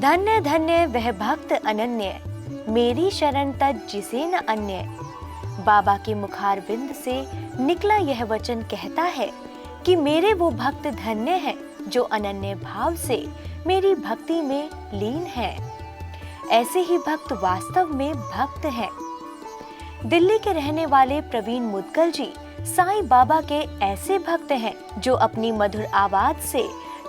धन्य धन्य वह भक्त अनन्य, मेरी शरण तज जिसे न अन्य। बाबा के मुखार बिंद से निकला यह वचन कहता है कि मेरे वो भक्त धन्य हैं जो अनन्य भाव से मेरी भक्ति में लीन है। ऐसे ही भक्त वास्तव में भक्त हैं। दिल्ली के रहने वाले प्रवीण मुदगल जी साईं बाबा के ऐसे भक्त हैं जो अपनी मधुर आवाज से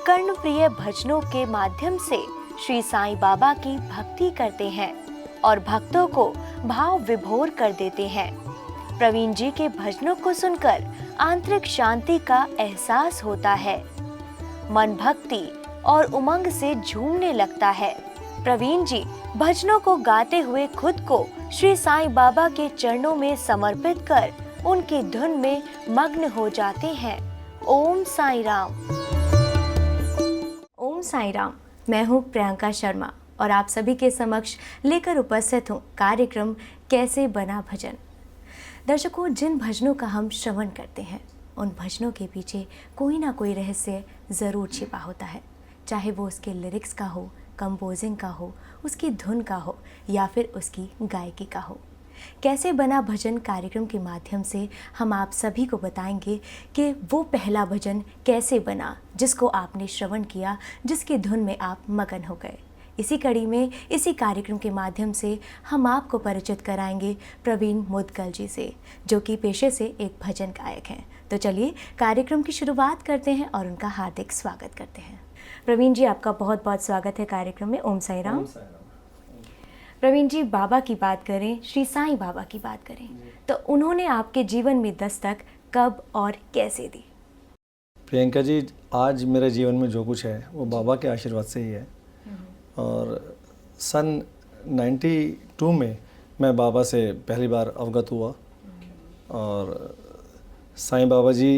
कर्णप्रिय भजनों के माध्यम से श्री साईं बाबा की भक्ति करते हैं और भक्तों को भाव विभोर कर देते हैं। प्रवीण जी के भजनों को सुनकर आंतरिक शांति का एहसास होता है, मन भक्ति और उमंग से झूमने लगता है। प्रवीण जी भजनों को गाते हुए खुद को श्री साईं बाबा के चरणों में समर्पित कर उनकी धुन में मग्न हो जाते हैं। ओम साईं राम। ओम साईं राम। मैं हूँ प्रियंका शर्मा और आप सभी के समक्ष लेकर उपस्थित हूँ कार्यक्रम कैसे बना भजन। दर्शकों, जिन भजनों का हम श्रवण करते हैं उन भजनों के पीछे कोई ना कोई रहस्य ज़रूर छिपा होता है, चाहे वो उसके लिरिक्स का हो, कंपोजिंग का हो, उसकी धुन का हो या फिर उसकी गायकी का हो। कैसे बना भजन कार्यक्रम के माध्यम से हम आप सभी को बताएंगे कि वो पहला भजन कैसे बना जिसको आपने श्रवण किया, जिसकी धुन में आप मगन हो गए। इसी कड़ी में, इसी कार्यक्रम के माध्यम से हम आपको परिचित कराएंगे प्रवीण मुदगल जी से, जो कि पेशे से एक भजन गायक हैं। तो चलिए कार्यक्रम की शुरुआत करते हैं और उनका हार्दिक स्वागत करते हैं। प्रवीण जी, आपका बहुत बहुत स्वागत है कार्यक्रम में। ओम साईं राम। प्रवीण जी, बाबा की बात करें, श्री साईं बाबा की बात करें, तो उन्होंने आपके जीवन में दस्तक कब और कैसे दी? प्रियंका जी, आज मेरे जीवन में जो कुछ है वो बाबा के आशीर्वाद से ही है। और सन 92 में मैं बाबा से पहली बार अवगत हुआ और साईं बाबा जी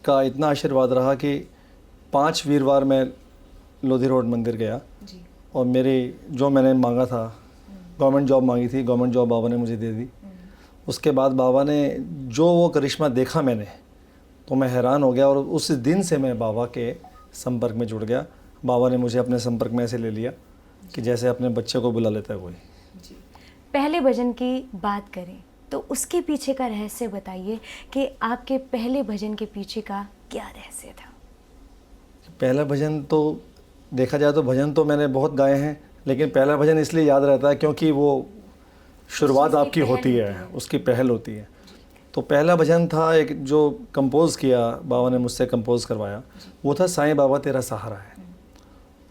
का इतना आशीर्वाद रहा कि 5 वीरवार मैं लोधी रोड मंदिर गया और मेरी जो मैंने मांगा था, गवर्नमेंट जॉब मांगी थी, गवर्नमेंट जॉब बाबा ने मुझे दे दी। उसके बाद बाबा ने जो वो करिश्मा देखा मैंने, तो मैं हैरान हो गया और उस दिन से मैं बाबा के संपर्क में जुड़ गया। बाबा ने मुझे अपने संपर्क में ऐसे ले लिया कि जैसे अपने बच्चे को बुला लेता है कोई। पहले भजन की बात करें तो उसके पीछे का रहस्य बताइए कि आपके पहले भजन के पीछे का क्या रहस्य था? पहला भजन तो देखा जाए तो भजन तो मैंने बहुत गाए हैं, लेकिन पहला भजन इसलिए याद रहता है क्योंकि वो शुरुआत आपकी होती है, उसकी पहल होती है। तो पहला भजन था एक जो कंपोज़ किया, बाबा ने मुझसे कंपोज़ करवाया, वो था साईं बाबा तेरा सहारा है।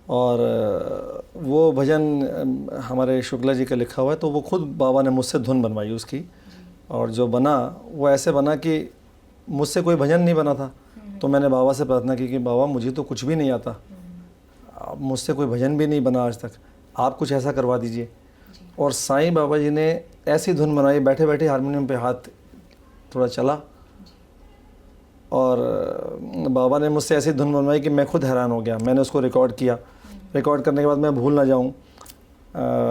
और वो भजन हमारे शुक्ला जी का लिखा हुआ है, तो वो खुद बाबा ने मुझसे धुन बनवाई उसकी। और जो बना वो ऐसे बना कि मुझसे कोई भजन नहीं बना था, तो मैंने बाबा से प्रार्थना की कि बाबा मुझे तो कुछ भी नहीं आता, मुझसे कोई भजन भी नहीं बना आज तक, आप कुछ ऐसा करवा दीजिए। और साईं बाबा जी ने ऐसी धुन बनाई, बैठे बैठे हारमोनियम पे हाथ थोड़ा चला और बाबा ने मुझसे ऐसी धुन बनवाई कि मैं खुद हैरान हो गया। मैंने उसको रिकॉर्ड किया। रिकॉर्ड करने के बाद मैं भूल ना जाऊं,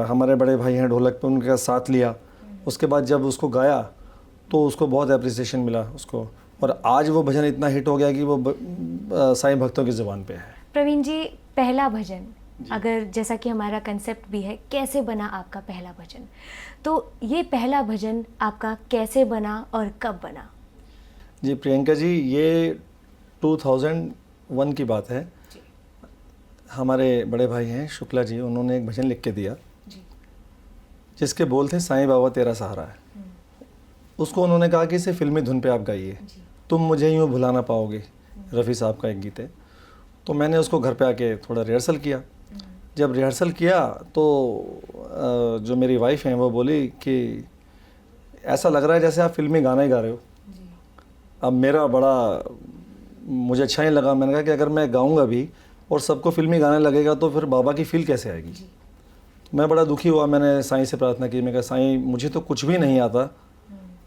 हमारे बड़े भाई हैं ढोलक पे, उनका साथ लिया। उसके बाद जब उसको गाया तो उसको बहुत एप्रिसिएशन मिला उसको, और आज वो भजन इतना हिट हो गया कि वो साईं भक्तों की ज़ुबान पे है। प्रवीण जी, पहला भजन, अगर जैसा कि हमारा कंसेप्ट भी है कैसे बना आपका पहला भजन, तो ये पहला भजन आपका कैसे बना और कब बना? जी प्रियंका जी, ये 2001 की बात है। हमारे बड़े भाई हैं शुक्ला जी, उन्होंने एक भजन लिख के दिया जिसके बोल थे साईं बाबा तेरा सहारा है। उसको उन्होंने कहा कि इसे फिल्मी धुन पे आप गाइए, तुम मुझे यूँ भुला ना पाओगे, रफ़ी साहब का एक गीत है। तो मैंने उसको घर पे आके थोड़ा रिहर्सल किया। जब रिहर्सल किया तो जो मेरी वाइफ हैं वो बोली कि ऐसा लग रहा है जैसे आप फिल्मी गाना ही गा रहे हो। अब मेरा बड़ा मुझे अच्छा नहीं लगा। मैंने कहा कि अगर मैं गाऊंगा भी और सबको फिल्मी गाने लगेगा तो फिर बाबा की फील कैसे आएगी। तो मैं बड़ा दुखी हुआ। मैंने साईं से प्रार्थना की। मैं कहा साईं मुझे तो कुछ भी नहीं आता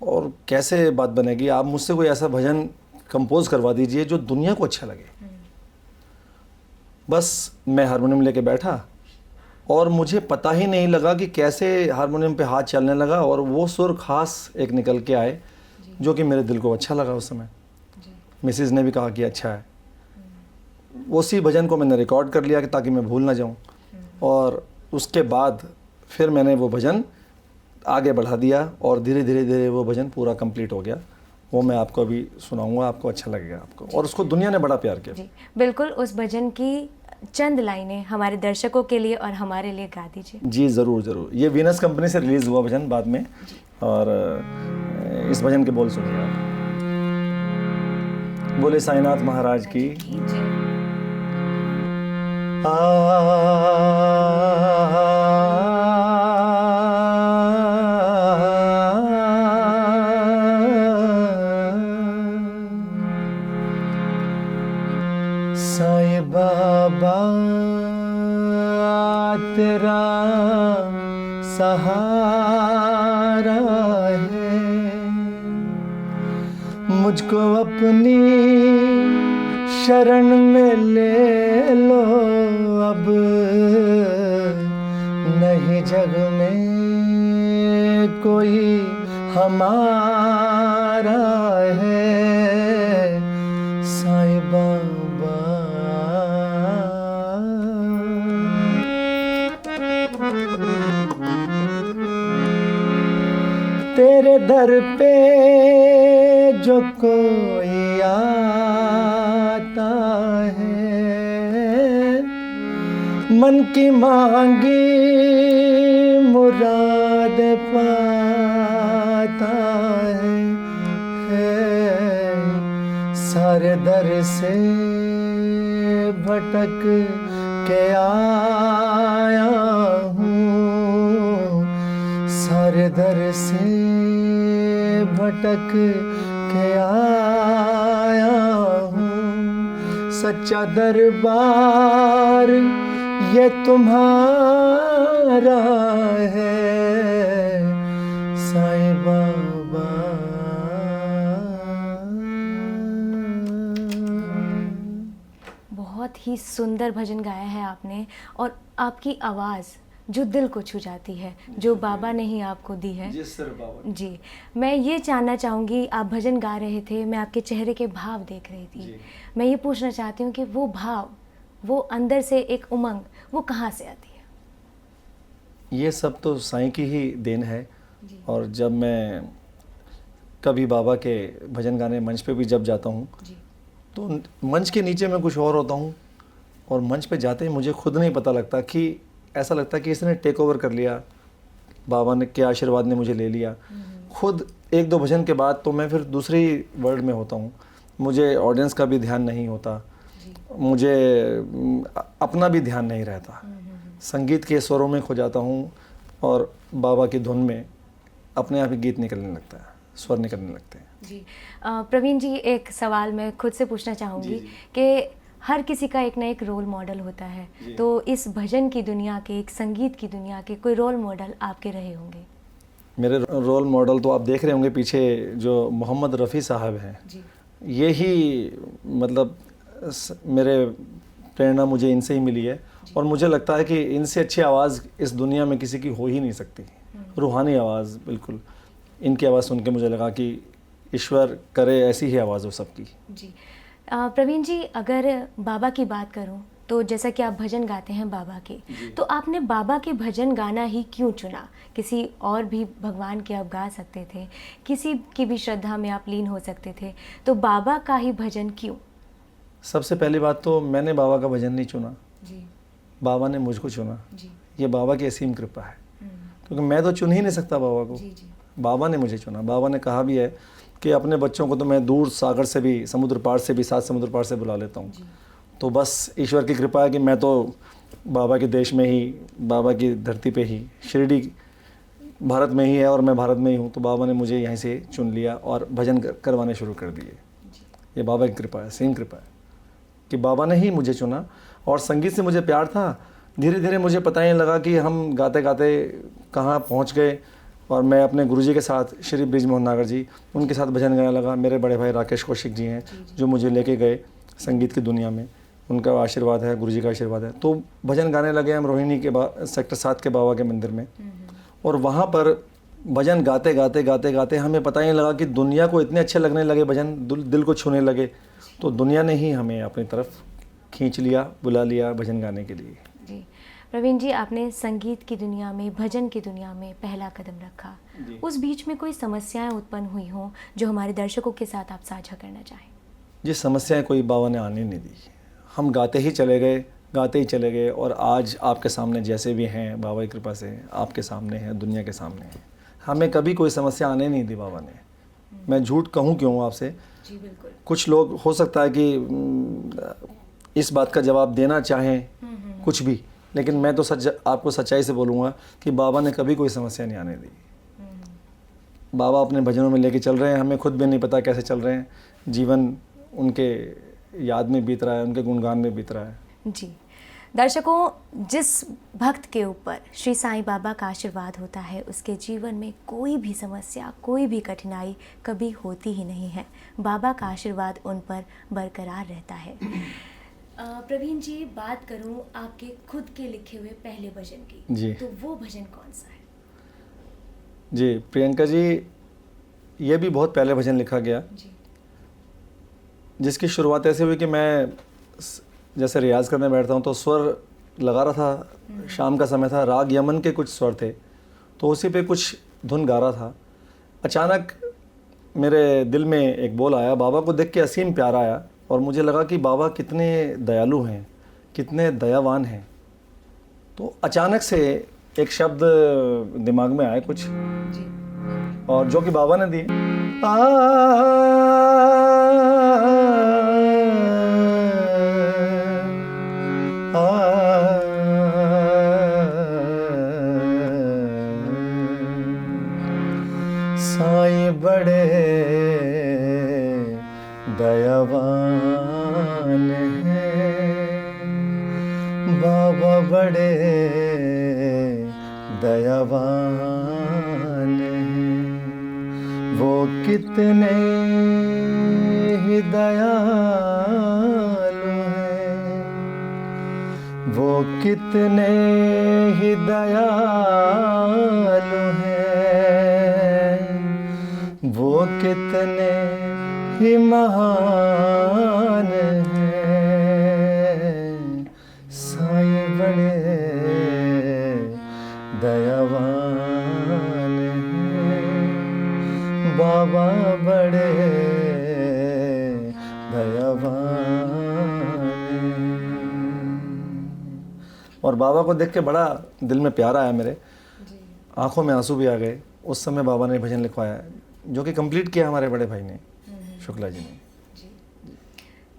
और कैसे बात बनेगी, आप मुझसे कोई ऐसा भजन कंपोज करवा दीजिए जो दुनिया को अच्छा लगे। बस मैं हारमोनियम लेके बैठा और मुझे पता ही नहीं लगा कि कैसे हारमोनियम पे हाथ चलने लगा और वो सुर खास एक निकल के आए जो कि मेरे दिल को अच्छा लगा। उस समय मिसेज़ ने भी कहा कि अच्छा है। उसी भजन को मैंने रिकॉर्ड कर लिया कि ताकि मैं भूल ना जाऊं। और उसके बाद फिर मैंने वो भजन आगे बढ़ा दिया और धीरे धीरे धीरे वो भजन पूरा कंप्लीट हो गया। वो मैं आपको अभी सुनाऊंगा, आपको अच्छा लगेगा आपको, और उसको दुनिया ने बड़ा प्यार किया। जी बिल्कुल, उस भजन की चंद लाइनें हमारे दर्शकों के लिए और हमारे लिए गा दीजिए। जी ज़रूर ज़रूर। ये वीनस कंपनी से रिलीज़ हुआ भजन बाद में, और इस भजन के बोल सुनिए आप। बोले साईनाथ महाराज की। साईं बाबा तेरा सहारा है, मुझको अपनी शरण में ले लो, अब नहीं जग में कोई हमारा है। साईं बाबा तेरे दर पे जो कोई आता है, मन की मांगी मुराद पाता है। सारे दर से भटक के आया हूँ, सारे दर से भटक के आया हूँ। सच्चा दरबार ये तुम्हारा है, साईं बाबा। बहुत ही सुंदर भजन गाया है आपने, और आपकी आवाज़ जो दिल को छू जाती है, जो बाबा ने ही आपको दी है। जी सर बाबा। जी, मैं ये जानना चाहूँगी, आप भजन गा रहे थे, मैं आपके चेहरे के भाव देख रही थी। मैं ये पूछना चाहती हूँ कि वो भाव, वो अंदर से एक उमंग, वो कहाँ से आती है? ये सब तो साईं की ही देन है। और जब मैं कभी बाबा के भजन गाने मंच पे भी जब जाता हूँ, तो मंच के नीचे मैं कुछ और होता हूँ, और मंच पे जाते ही मुझे खुद नहीं पता लगता कि ऐसा लगता है कि इसने टेक ओवर कर लिया, बाबा ने के आशीर्वाद ने मुझे ले लिया। खुद एक दो भजन के बाद तो मैं फिर दूसरी वर्ल्ड में होता हूँ, मुझे ऑडियंस का भी ध्यान नहीं होता, मुझे अपना भी ध्यान नहीं रहता, संगीत के स्वरों में खो जाता हूँ, और बाबा की धुन में अपने आप ही गीत निकलने लगता है, स्वर निकलने लगते हैं। जी प्रवीण जी, एक सवाल मैं खुद से पूछना चाहूँगी कि हर किसी का एक ना एक रोल मॉडल होता है, तो इस भजन की दुनिया के, एक संगीत की दुनिया के कोई रोल मॉडल आपके रहे होंगे? मेरे रोल मॉडल तो आप देख रहे होंगे पीछे, जो मोहम्मद रफ़ी साहब हैं, ये ही मतलब मेरे प्रेरणा मुझे इनसे ही मिली है, और मुझे लगता है कि इनसे अच्छी आवाज़ इस दुनिया में किसी की हो ही नहीं सकती। रूहानी आवाज़, बिल्कुल इनकी आवाज़ सुन के मुझे लगा कि ईश्वर करे ऐसी ही आवाज़ हो सबकी। जी प्रवीण जी, अगर बाबा की बात करूं तो जैसा कि आप भजन गाते हैं बाबा के, तो आपने बाबा के भजन गाना ही क्यों चुना? किसी और भी भगवान के आप गा सकते थे, किसी की भी श्रद्धा में आप लीन हो सकते थे, तो बाबा का ही भजन क्यों? सबसे पहली बात तो मैंने बाबा का भजन नहीं चुना, जी बाबा ने मुझको चुना। जी ये बाबा की असीम कृपा है, क्योंकि मैं तो चुन ही नहीं सकता बाबा को। जी बाबा ने मुझे चुना। बाबा ने कहा भी है कि अपने बच्चों को तो मैं दूर सागर से भी, समुद्र पार से भी, 7 समुद्र पार से बुला लेता हूँ। तो बस ईश्वर की कृपा है कि मैं तो बाबा के देश में ही, बाबा की धरती पे ही, शिरडी भारत में ही है और मैं भारत में ही हूँ, तो बाबा ने मुझे यहीं से चुन लिया और भजन करवाने शुरू कर दिए। ये बाबा की कृपा है, सेम कृपा है कि बाबा ने ही मुझे चुना। और संगीत से मुझे प्यार था, धीरे धीरे मुझे पता ही लगा कि हम गाते गाते कहाँ पहुँच गए। और मैं अपने गुरुजी के साथ, श्री बृजमोहन नागर जी, उनके साथ भजन गाने लगा। मेरे बड़े भाई राकेश कौशिक जी हैं जो मुझे लेके गए संगीत की दुनिया में, उनका आशीर्वाद है, गुरुजी का आशीर्वाद है। तो भजन गाने लगे हम रोहिणी के सेक्टर 7 के बाबा के मंदिर में। और वहाँ पर भजन गाते गाते गाते गाते हमें पता ही लगा कि दुनिया को इतने अच्छे लगने लगे भजन, दिल को छूने लगे। तो दुनिया ने ही हमें अपनी तरफ खींच लिया, बुला लिया भजन गाने के लिए। जी प्रवीण जी, आपने संगीत की दुनिया में, भजन की दुनिया में पहला कदम रखा। उस बीच में कोई समस्याएं उत्पन्न हुई हों जो हमारे दर्शकों के साथ आप साझा करना चाहें? ये समस्याएं कोई बाबा ने आने नहीं दी। हम गाते ही चले गए, गाते ही चले गए, और आज आपके सामने जैसे भी हैं बाबा की कृपा से आपके सामने हैं, दुनिया के सामने हैं। हमें कभी कोई समस्या आने नहीं दी बाबा ने। मैं झूठ कहूँ क्यों आपसे? जी बिल्कुल। कुछ लोग हो सकता है कि इस बात का जवाब देना चाहें कुछ भी, लेकिन मैं तो आपको सच्चाई से बोलूँगा कि बाबा ने कभी कोई समस्या नहीं आने दी। बाबा अपने भजनों में लेके चल रहे हैं, हमें खुद भी नहीं पता कैसे चल रहे हैं। जीवन उनके याद में बीत रहा है, उनके गुणगान में बीत रहा है। जी दर्शकों, जिस भक्त के ऊपर श्री साईं बाबा का आशीर्वाद होता है उसके जीवन में कोई भी समस्या, कोई भी कठिनाई कभी होती ही नहीं है। बाबा का आशीर्वाद उन पर बरकरार रहता है। प्रवीण जी, बात करूं आपके खुद के लिखे हुए पहले भजन की, जी, तो वो भजन कौन सा है? जी प्रियंका जी, ये भी बहुत पहले भजन लिखा गया जी। जिसकी शुरुआत ऐसे हुई कि मैं जैसे रियाज़ करने बैठता हूँ तो स्वर लगा रहा था। शाम का समय था, राग यमन के कुछ स्वर थे, तो उसी पे कुछ धुन गा रहा था। अचानक मेरे दिल में एक बोल आया, बाबा को देख के असीम प्यार आया, और मुझे लगा कि बाबा कितने दयालु हैं, कितने दयावान हैं। तो अचानक से एक शब्द दिमाग में आए कुछ, और जो कि बाबा ने दिए, साईं बड़े दयावान हैं, बाबा बड़े दयावान हैं, वो कितने ही दयालु हैं, वो कितने ही दयालु हैं, वो कितने ही महान हैं, साईं बड़े दयावान हैं, बाबा बड़े दयावान हैं। और बाबा को देख के बड़ा दिल में प्यार आया मेरे, आंखों में आंसू भी आ गए। उस समय बाबा ने भजन लिखवाया, जो कि कंप्लीट किया हमारे बड़े भाई ने, शुक्ला जी ने। जी।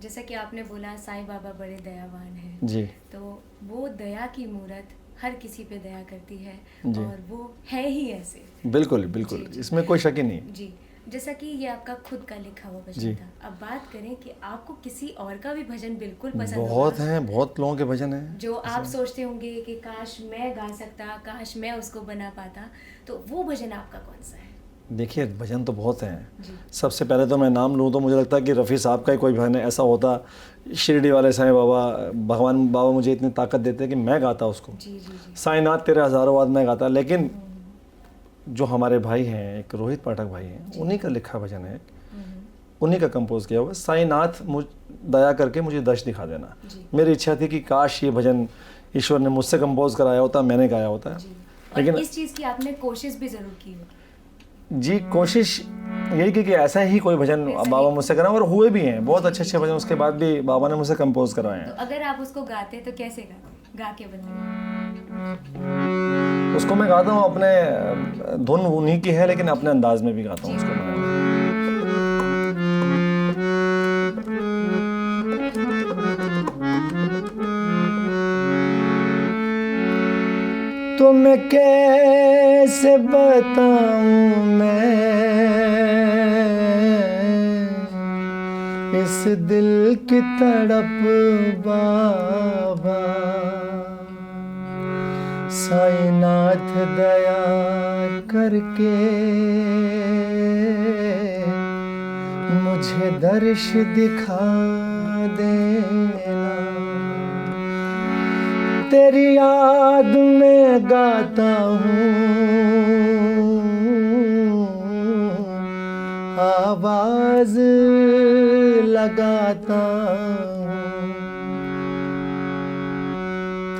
जैसा कि आपने बोला साईं बाबा बड़े दयावान हैं जी, तो वो दया की मूरत हर किसी पे दया करती है, जी। और वो है ही ऐसे। बिल्कुल बिल्कुल, जी, जी। इसमें कोई शक ही नहीं। जी, जैसा कि ये आपका खुद का लिखा हुआ जी। भजन था। अब बात करें कि आपको किसी और का भी भजन बिल्कुल पसंद बहुत होगा, हैं, बहुत लोगों के भजन हैं जो आप सोचते होंगे कि काश मैं गा सकता, काश मैं उसको बना पाता, तो वो भजन आपका कौन सा है? देखिए, भजन तो बहुत हैं। जी। सबसे पहले तो मैं नाम लूँ तो मुझे लगता है कि रफ़ी साहब का ही कोई भजन ऐसा होता, शिरडी वाले साईं बाबा, भगवान बाबा मुझे इतनी ताकत देते कि मैं गाता उसको। जी जी जी। साईंनाथ तेरे हज़ारों वाद मैं गाता, लेकिन जो हमारे भाई हैं, एक रोहित पाठक भाई हैं, उन्हीं का लिखा भजन है, उन्हीं का कंपोज किया हुआ। साईंनाथ मुझ दया करके मुझे दश दिखा देना। मेरी इच्छा थी कि काश ये भजन ईश्वर ने मुझसे कंपोज कराया होता, मैंने गाया होता। लेकिन इस चीज़ की आपने कोशिश भी ज़रूर की हो। जी, कोशिश यही की कि ऐसा ही कोई भजन बाबा मुझसे कराएं, और हुए भी हैं बहुत अच्छे अच्छे भजन उसके बाद भी बाबा ने मुझसे कंपोज कराए हैं। तो अगर आप उसको गाते तो कैसे गाते? गा के बताइए। उसको मैं गाता हूँ अपने, धुन उन्हीं की है लेकिन अपने अंदाज में भी गाता हूँ उसको मैं। तो मैं कैसे बताऊं मैं इस दिल की तड़प बाबा, साईंनाथ दया करके मुझे दर्श दिखा देना। तेरी याद में गाता हूँ, आवाज लगाता हूँ,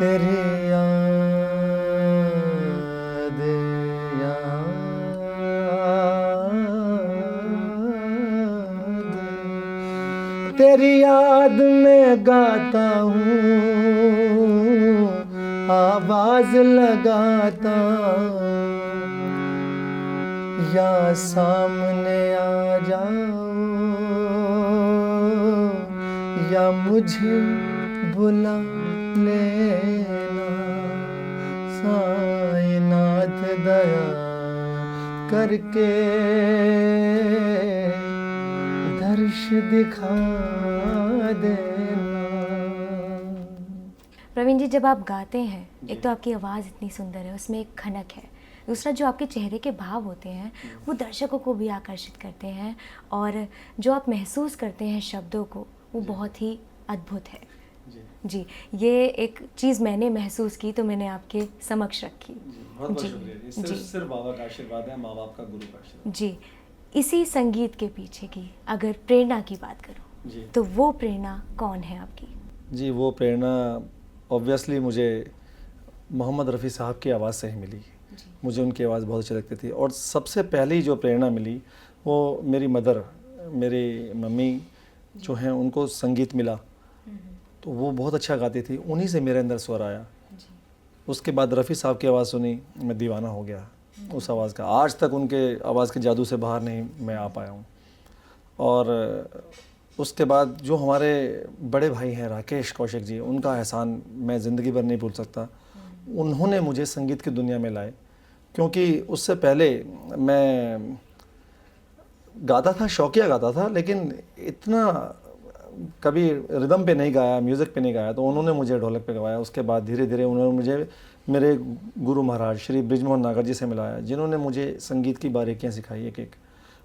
तेरी याद तेरी याद में गाता हूँ, आवाज लगाता हूँ, या सामने आ जाओ या मुझे बुला लेना। साईनाथ दया करके दर्श दिखा देना। प्रवीण जी, जब आप गाते हैं, एक तो आपकी आवाज़ इतनी सुंदर है, उसमें एक खनक है, दूसरा जो आपके चेहरे के भाव होते हैं वो दर्शकों को भी आकर्षित करते हैं, और जो आप महसूस करते हैं शब्दों को, वो बहुत ही अद्भुत है। जी, ये एक चीज़ मैंने महसूस की तो मैंने आपके समक्ष रखी। बहुत शुक्रिया। सिर्फ बाबा का आशीर्वाद है, माँ बाप का, गुरु का आशीर्वाद। जी, इसी संगीत के पीछे की अगर प्रेरणा की बात करूं तो वो प्रेरणा कौन है आपकी? जी, वो प्रेरणा ऑब्वियसली मुझे मोहम्मद रफ़ी साहब की आवाज़ से ही मिली। मुझे उनकी आवाज़ बहुत अच्छी लगती थी, और सबसे पहली जो प्रेरणा मिली वो मेरी मदर, मेरी मम्मी जो हैं, उनको संगीत मिला तो वो बहुत अच्छा गाती थी, उन्हीं से मेरे अंदर स्वर आया। उसके बाद रफ़ी साहब की आवाज़ सुनी, मैं दीवाना हो गया उस आवाज़ का। आज तक उनके आवाज़ के जादू से बाहर नहीं मैं आ पाया हूँ। और उसके बाद जो हमारे बड़े भाई हैं राकेश कौशिक जी, उनका एहसान मैं ज़िंदगी भर नहीं भूल सकता। उन्होंने मुझे संगीत की दुनिया में लाए, क्योंकि उससे पहले मैं गाता था, शौकिया गाता था, लेकिन इतना कभी रिदम पे नहीं गाया, म्यूज़िक पे नहीं गाया। तो उन्होंने मुझे ढोलक पे गवाया। उसके बाद धीरे धीरे उन्होंने मुझे मेरे गुरु महाराज श्री बृजमोहन नागर जी से मिलाया, जिन्होंने मुझे संगीत की बारीकियाँ सिखाई एक एक।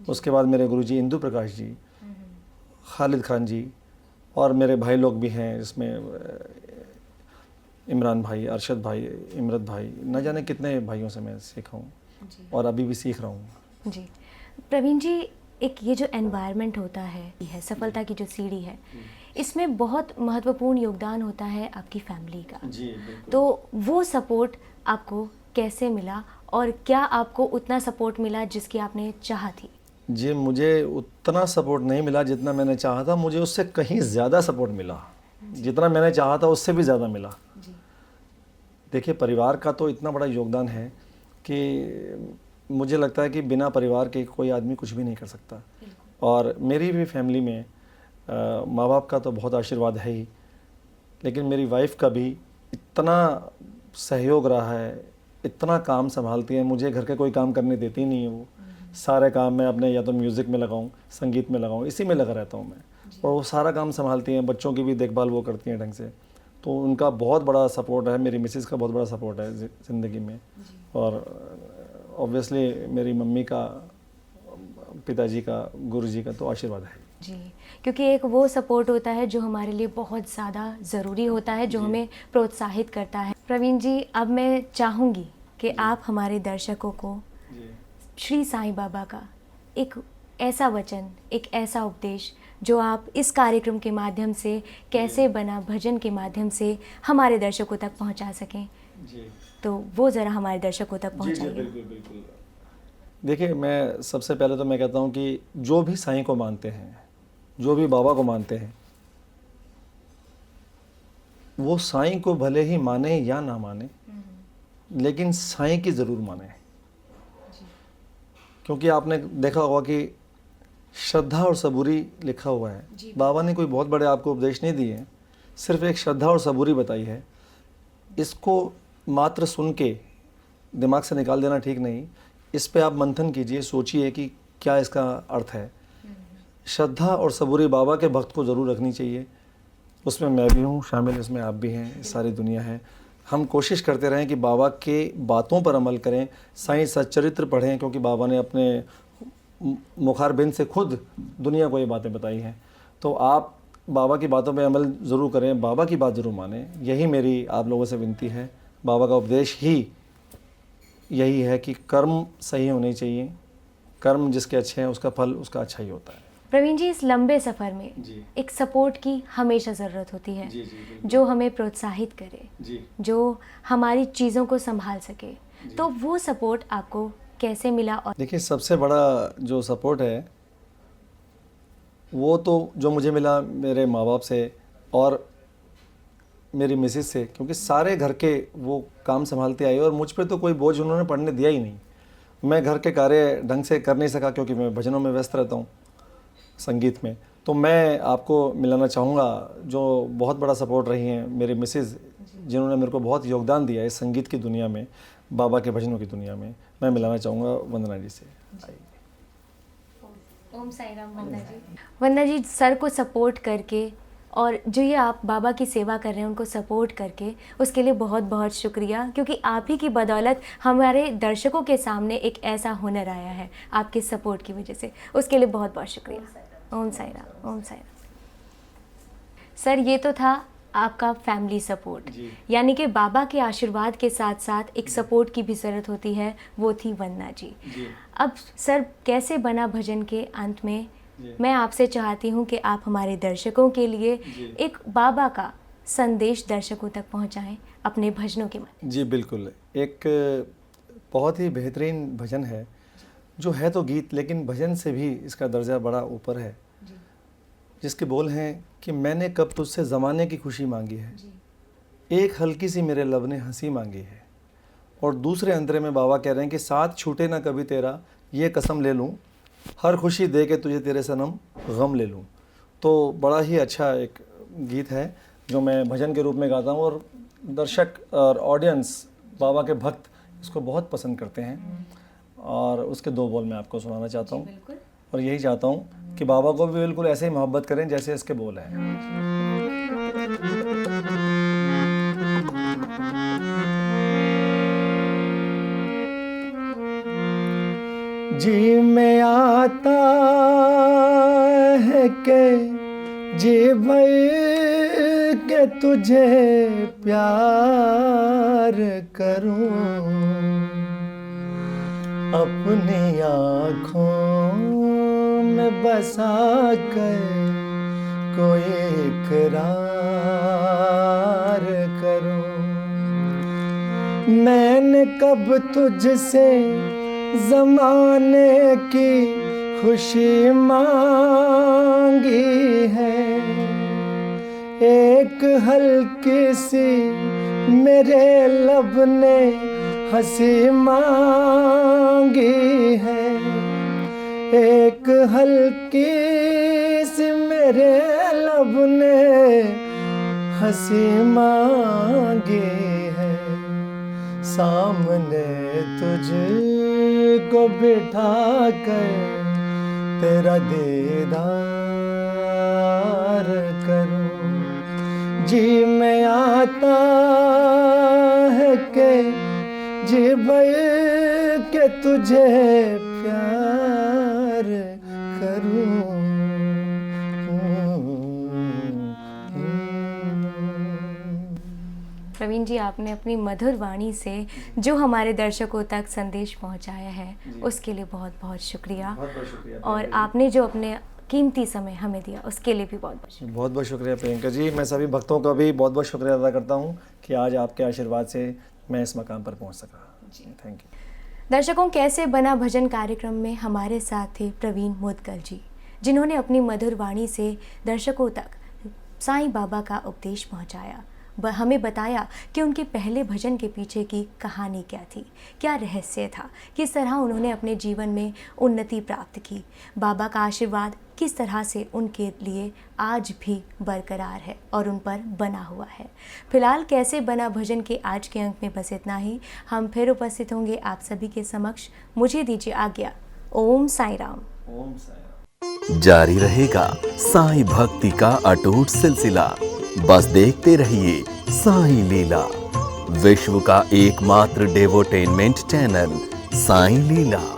उसके बाद मेरे गुरु जी इंदु प्रकाश जी, खालिद खान जी, और मेरे भाई लोग भी हैं, जिसमें इमरान भाई, अरशद भाई, इमरत भाई, न जाने कितने भाइयों से मैं सीखा हूँ और अभी भी सीख रहा हूँ। जी प्रवीण जी, एक ये जो एनवायरनमेंट होता है सफलता की जो सीढ़ी है, इसमें बहुत महत्वपूर्ण योगदान होता है आपकी फैमिली का। जी, तो वो सपोर्ट आपको कैसे मिला, और क्या आपको उतना सपोर्ट मिला जिसकी आपने चाहा थी? जी, मुझे उतना सपोर्ट नहीं मिला जितना मैंने चाहा था। मुझे उससे कहीं ज़्यादा सपोर्ट मिला, जितना मैंने चाहा था उससे भी ज़्यादा मिला। देखिए, परिवार का तो इतना बड़ा योगदान है कि मुझे लगता है कि बिना परिवार के कोई आदमी कुछ भी नहीं कर सकता। और मेरी भी फैमिली में माँ बाप का तो बहुत आशीर्वाद है ही, लेकिन मेरी वाइफ का भी इतना सहयोग रहा है, इतना काम संभालती है। मुझे घर के कोई काम करने देती नहीं है वो। सारे काम मैं अपने या तो म्यूज़िक में लगाऊं, संगीत में लगाऊं, इसी में लगा रहता हूं मैं। और वो सारा काम संभालती हैं, बच्चों की भी देखभाल वो करती हैं ढंग से। तो उनका बहुत बड़ा सपोर्ट है, मेरी मिसेज़ का बहुत बड़ा सपोर्ट है ज़िंदगी में। और ऑब्वियसली मेरी मम्मी का, पिताजी का, गुरुजी का तो आशीर्वाद है जी, क्योंकि एक वो सपोर्ट होता है जो हमारे लिए बहुत ज़्यादा ज़रूरी होता है, जो हमें प्रोत्साहित करता है। प्रवीण जी, अब मैं चाहूँगी कि आप हमारे दर्शकों को श्री साईं बाबा का एक ऐसा वचन, एक ऐसा उपदेश जो आप इस कार्यक्रम के माध्यम से, कैसे बना भजन के माध्यम से हमारे दर्शकों तक पहुंचा सकें, तो वो ज़रा हमारे दर्शकों तक पहुंचाइए। बिल्कुल बिल्कुल। देखिए, मैं सबसे पहले तो मैं कहता हूँ कि जो भी साईं को मानते हैं, जो भी बाबा को मानते हैं, वो साईं को भले ही माने या ना माने, लेकिन साईं की ज़रूर माने। क्योंकि आपने देखा होगा कि श्रद्धा और सबूरी लिखा हुआ है। बाबा ने कोई बहुत बड़े आपको उपदेश नहीं दिए हैं, सिर्फ एक श्रद्धा और सबूरी बताई है। इसको मात्र सुन के दिमाग से निकाल देना ठीक नहीं, इस पे आप मंथन कीजिए, सोचिए कि क्या इसका अर्थ है। श्रद्धा और सबूरी बाबा के भक्त को ज़रूर रखनी चाहिए। उसमें मैं भी हूँ शामिल, इसमें आप भी हैं, सारी दुनिया है। हम कोशिश करते रहें कि बाबा के बातों पर अमल करें, साईं सच्चरित्र पढ़ें, क्योंकि बाबा ने अपने मुखारबिंद से खुद दुनिया को ये बातें बताई हैं। तो आप बाबा की बातों पे अमल ज़रूर करें, बाबा की बात ज़रूर मानें। यही मेरी आप लोगों से विनती है। बाबा का उपदेश ही यही है कि कर्म सही होने चाहिए, कर्म जिसके अच्छे हैं उसका फल उसका अच्छा ही होता है। प्रवीण जी, इस लंबे सफ़र में जी एक सपोर्ट की हमेशा ज़रूरत होती है, जी जी बिल्कुल। जो हमें प्रोत्साहित करे, जी जो हमारी चीज़ों को संभाल सके। तो वो सपोर्ट आपको कैसे मिला? और देखिए, सबसे बड़ा जो सपोर्ट है वो तो जो मुझे मिला मेरे माँ बाप से और मेरी मिसेस से, क्योंकि सारे घर के वो काम संभालते आई और मुझ पे तो कोई बोझ उन्होंने पड़ने दिया ही नहीं। मैं घर के कार्य ढंग से कर नहीं सका क्योंकि मैं भजनों में व्यस्त रहता हूँ, संगीत में। तो मैं आपको मिलाना चाहूँगा जो बहुत बड़ा सपोर्ट रही हैं मेरी मिसेस, जिन्होंने मेरे को बहुत योगदान दिया है संगीत की दुनिया में, बाबा के भजनों की दुनिया में। मैं मिलाना चाहूँगा वंदना जी से। ओम साई राम। वंदना जी, वंदना जी, सर को सपोर्ट करके और जो ये आप बाबा की सेवा कर रहे हैं उनको सपोर्ट करके, उसके लिए बहुत बहुत शुक्रिया, क्योंकि आप ही की बदौलत हमारे दर्शकों के सामने एक ऐसा हुनर आया है आपके सपोर्ट की वजह से। उसके लिए बहुत बहुत शुक्रिया। ओम साई राम। ओम साई राम। सर, ये तो था आपका फैमिली सपोर्ट, यानी कि बाबा के आशीर्वाद के साथ साथ एक सपोर्ट की भी ज़रूरत होती है, वो थी वंदना जी। अब सर, कैसे बना भजन के अंत में मैं आपसे चाहती हूँ कि आप हमारे दर्शकों के लिए एक बाबा का संदेश दर्शकों तक पहुँचाएं अपने भजनों के माध्यम। जी बिल्कुल। एक बहुत ही बेहतरीन भजन है, जो है तो गीत लेकिन भजन से भी इसका दर्जा बड़ा ऊपर है, जिसके बोल हैं कि मैंने कब तुझसे ज़माने की खुशी मांगी है, एक हल्की सी मेरे लब ने हंसी मांगी है। और दूसरे अंतरे में बाबा कह रहे हैं कि साथ छूटे ना कभी तेरा, ये कसम ले लूँ, हर खुशी दे के तुझे तेरे सनम गम ले लूँ। तो बड़ा ही अच्छा एक गीत है जो मैं भजन के रूप में गाता हूँ और दर्शक और ऑडियंस, बाबा के भक्त इसको बहुत पसंद करते हैं। और उसके दो बोल मैं आपको सुनाना चाहता हूँ और यही चाहता हूँ कि बाबा को भी बिल्कुल ऐसे ही मोहब्बत करें जैसे इसके बोल हैं। जी में आता है के जी भर के तुझे प्यार करूं, अपनी आँखों में बसा कर कोई इकरार करूं। मैंने कब तुझसे ज़माने की खुशी मांगी है, एक हल्की सी मेरे लब ने हंसी मांगी है, एक हल्की सी मेरे लब ने हंसी मांगी है। सामने तुझको बिठा कर तेरा दीदार करूं। जी में आता है के जी भर के तुझे प्यार करूं। प्रवीण जी, आपने अपनी मधुर वाणी से जो हमारे दर्शकों तक संदेश पहुंचाया है उसके लिए बहुत बहुत शुक्रिया। और आपने जो अपने कीमती समय हमें दिया उसके लिए भी बहुत बहुत शुक्रिया प्रियंका जी। मैं सभी भक्तों का भी बहुत बहुत शुक्रिया अदा करता हूँ कि आज आपके आशीर्वाद से मैं इस मकाम पर पहुँच सका। Thank you. दर्शकों, कैसे बना भजन कार्यक्रम में हमारे साथ थे प्रवीण मोदगल जी, जिन्होंने अपनी मधुर वाणी से दर्शकों तक साईं बाबा का उपदेश पहुँचाया, हमें बताया कि उनके पहले भजन के पीछे की कहानी क्या थी, क्या रहस्य था, किस तरह उन्होंने अपने जीवन में उन्नति प्राप्त की, बाबा का आशीर्वाद किस तरह से उनके लिए आज भी बरकरार है और उन पर बना हुआ है। फिलहाल कैसे बना भजन के आज के अंक में बस इतना ही। हम फिर उपस्थित होंगे आप सभी के समक्ष। मुझे दीजिए आज्ञा। ओम साई राम। ओम साई राम। जारी रहेगा साईं भक्ति का अटूट सिलसिला। बस देखते रहिए साईं लीला, विश्व का एकमात्र डेवोटेनमेंट चैनल साईं लीला।